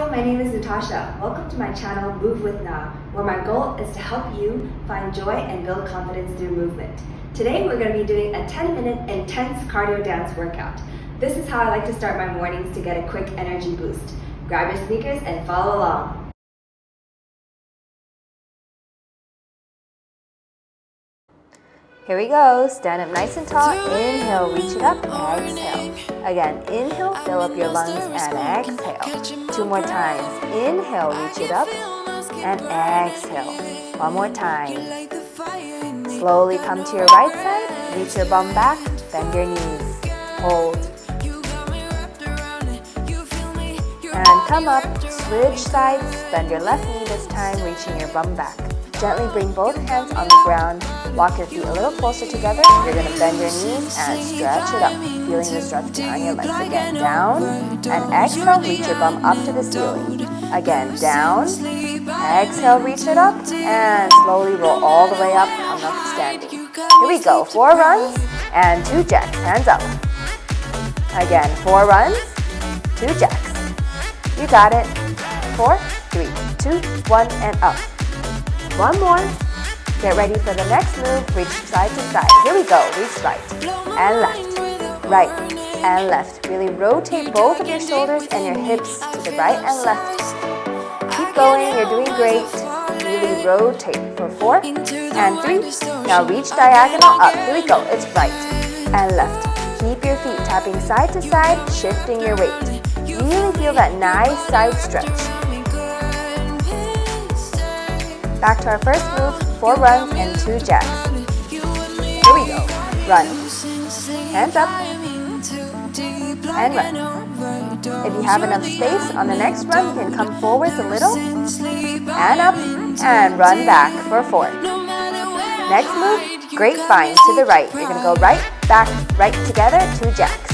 Hi, my name is Natasia. Welcome to my channel Move with Na, where my goal is to help you find joy and build confidence through movement. Today we're going to be doing a 10-minute intense cardio dance workout. This is how I like to start my mornings to get a quick energy boost. Grab your sneakers and follow along. Here we go. Stand up nice and tall. Inhale, reach it up. Exhale. Again, inhale, fill up your lungs and exhale. 2 more times. Inhale, reach it up and exhale. 1 more time. Slowly come to your right side. Reach your bum back. Bend your knees. Hold. And come up. Switch sides. Bend your left knee this time, reaching your bum back. Gently bring both hands on the ground. Walk your feet a little closer together. You're going to bend your knees and stretch it up. Feeling the stretch behind your legs. Again, down. And exhale, reach your bum up to the ceiling. Again, down. Exhale, reach it up. And slowly roll all the way up. Come up to standing. Here we go. 4 runs and 2 jacks. Hands up. Again, 4 runs, 2 jacks. You got it. 4, 3, 2, 1, and up. 1 more. Get ready for the next move. Reach side to side. Here we go. Reach right and left. Right and left. Really rotate both of your shoulders and your hips to the right and left. Keep going. You're doing great. Really rotate for 4 and 3. Now reach diagonal up. Here we go. It's right and left. Keep your feet tapping side to side, shifting your weight. Really feel that nice side stretch. Back to our first move, 4 runs and 2 jacks. Here we go. Run. Hands up. And run. If you have enough space on the next run, you can come forwards a little. And up. And run back for 4. Next move, grapevine to the right. You're going to go right, back, right together, 2 jacks.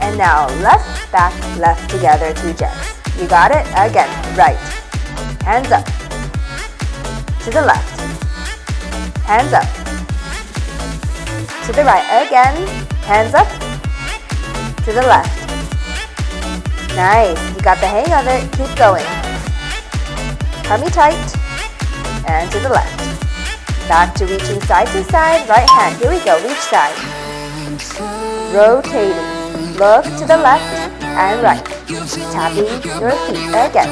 And now left, back, left together, 2 jacks. You got it? Again, right. Hands up. To the left. Hands up. To the right again. Hands up. To the left. Nice. You got the hang of it. Keep going. Tummy tight. And to the left. Back to reaching side to side. Right hand. Here we go. Reach side. Rotating. Look to the left and right. Tapping your feet again.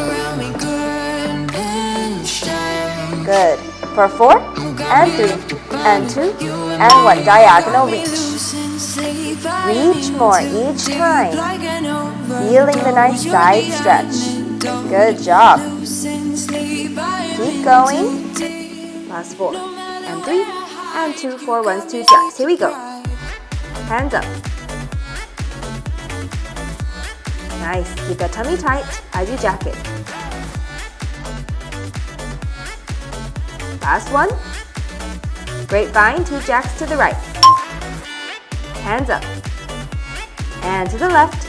Good. For 4 and 3 and 2 and 1. Diagonal reach. Reach more each time. Feeling the nice side stretch. Good job. Keep going. Last 4 and 3 and 2, 4 runs, 2 jacks. Here we go. Hands up. Nice. Keep the tummy tight as you jack it. Last one. Grapevine, 2 jacks to the right. Hands up. And to the left.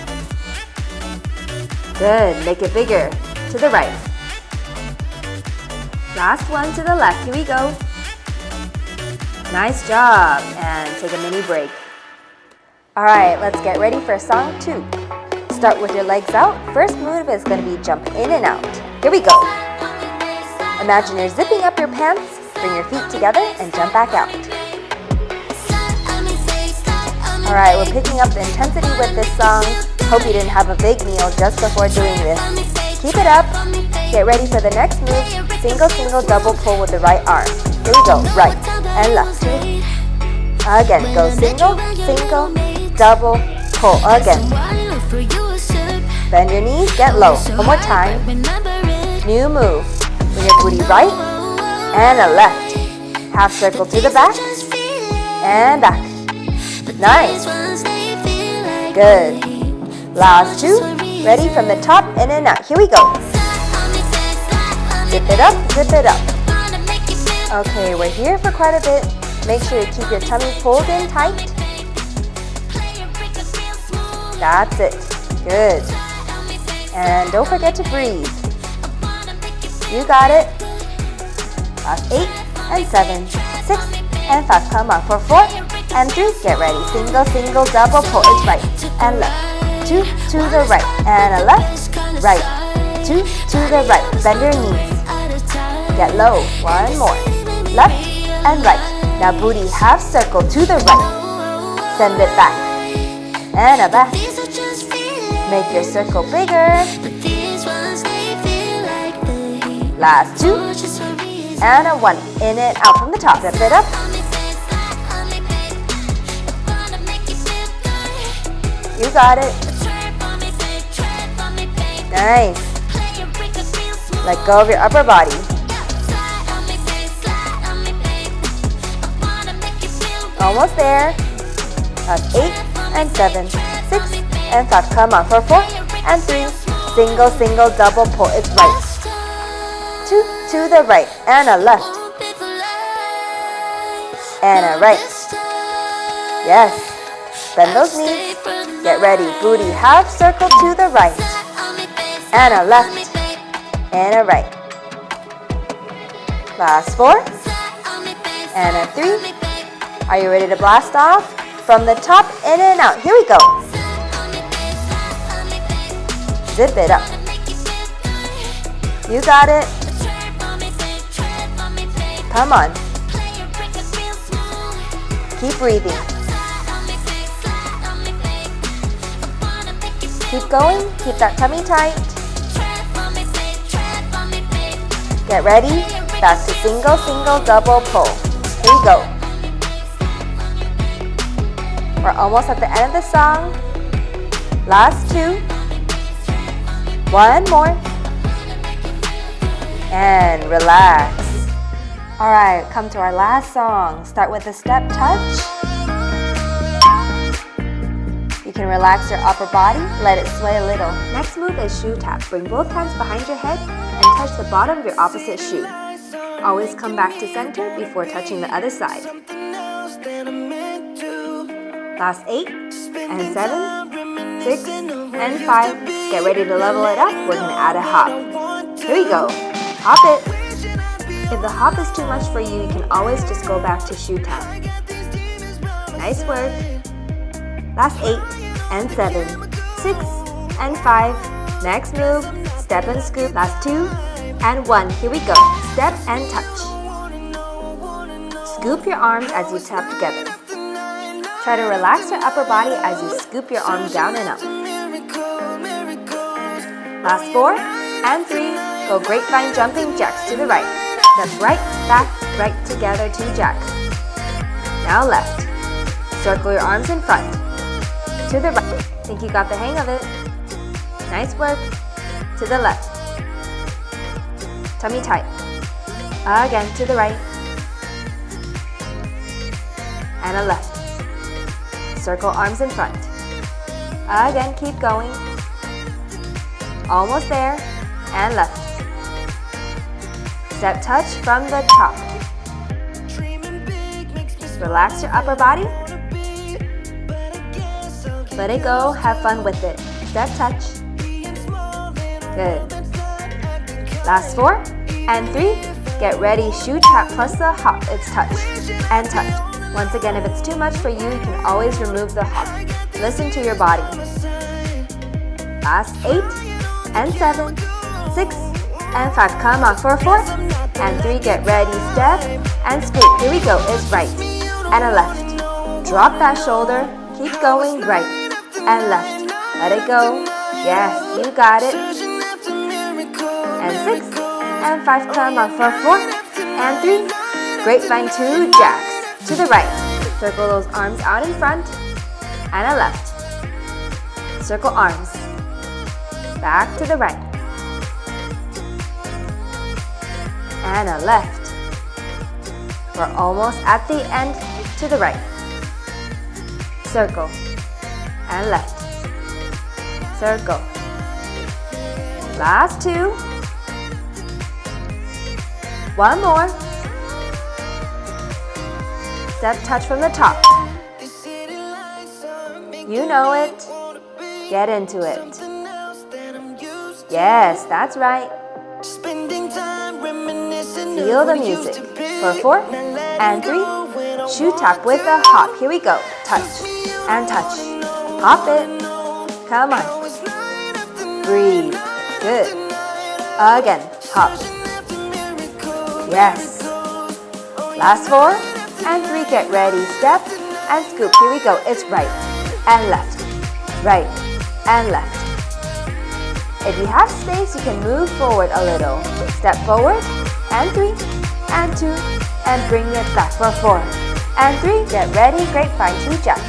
Good. Make it bigger. To the right. Last one to the left. Here we go. Nice job. And take a mini break. Alright, let's get ready for song 2. Start with your legs out. First move is going to be jump in and out. Here we go. Imagine you're zipping up your pants, bring your feet together, and jump back out. Alright, we're picking up the intensity with this song. Hope you didn't have a big meal just before doing this. Keep it up. Get ready for the next move. Single, single, double pull with the right arm. Here we go. Right and left. Again, go single, single, double, pull. Again. Bend your knees, get low. 1 more time. New move. Bring your booty right and a left. Half circle to the back and back. Nice. Good. Last 2. Ready from the top, in and out. Here we go. Zip it up, zip it up. Okay, we're here for quite a bit. Make sure you keep your tummy pulled in tight. That's it. Good. And don't forget to breathe. You got it. Last 8 and 7, 6 and 5. Come on for 4 and 3. Get ready. Single, single, double pull. It's right and left. 2 to the right and a left, right, 2 to the right. Bend your knees. Get low. 1 more. Left and right. Now booty half circle to the right. Send it back. And a back. Make your circle bigger. Last 2. And a 1. In and out from the top. Step it up. You got it. Nice. Let go of your upper body. Almost there. That's 8 and 7, 6 and 5. Come on for 4 and 3. Single, single, double pull. It's right. 2 to the right and a left. And a right. Yes. Bend those knees. Get ready. Booty half circle to the right. And a left. And a right. Last 4. And a 3. Are you ready to blast off? From the top, in and out. Here we go. Zip it up. You got it. Come on. Keep breathing. Keep going. Keep that tummy tight. Get ready. Back to single, single, double pull. Here we go. We're almost at the end of the song. Last 2. 1 more. And relax. Alright, come to our last song. Start with a step touch. You can relax your upper body, let it sway a little. Next move is shoe tap. Bring both hands behind your head and touch the bottom of your opposite shoe. Always come back to center before touching the other side. Last 8 and 7, 6 and 5. Get ready to level it up. We're going to add a hop. Here we go. Hop it. If the hop is too much for you, you can always just go back to shoe tap. Nice work. Last 8 and 7, 6 and 5. Next move, step and scoop. Last 2 and 1. Here we go. Step and touch. Scoop your arms as you tap together. Try to relax your upper body as you scoop your arms down and up. Last 4 and 3. Go grapevine jumping jacks to the right. Step right, back, right together, 2 jacks. Now left. Circle your arms in front. To the right. Think you got the hang of it. Nice work. To the left. Tummy tight. Again, to the right. And a left. Circle arms in front. Again, keep going. Almost there. And left. Step touch from the top. Relax your upper body. Let it go. Have fun with it. Step touch. Good. Last 4 and 3. Get ready. Shoe tap plus the hop. It's touch and touch. Once again, if it's too much for you, you can always remove the hop. Listen to your body. Last 8 and 7, 6 and 5. Come on for 4 and 3. Get ready. Step and scoop. Here we go. It's right and a left. Drop that shoulder. Keep going. Right and left. Let it go. Yes, you got it. And 6 and 5. Come on for 4 and 3. Grapevine 2 jacks. To the right. Circle those arms out in front. And a left. Circle arms. Back to the right. And a left. We're almost at the end. To the right. Circle. And left. Circle. Last 2. 1 more. Step touch from the top. You know it. Get into it. Yes, that's right. Feel the music. For 4 and 3. Shoe tap with a hop. Here we go. Touch and touch. Hop it. Come on. Breathe. Good. Again, hop. Yes. Last 4 and 3, get ready, step and scoop. Here we go. It's right and left, right and left. If you have space, you can move forward a little. Step forward and 3 and 2 and bring it back for 4 and 3. Get ready, great, find 2 jacks.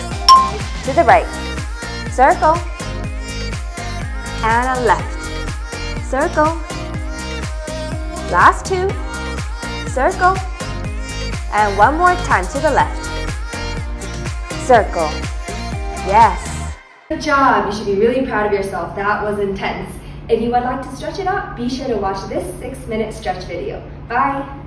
To the right, circle and a left, circle. Last 2, circle. And one more time to the left. Circle. Yes. Good job. You should be really proud of yourself. That was intense. If you would like to stretch it out, be sure to watch this 6-minute stretch video. Bye.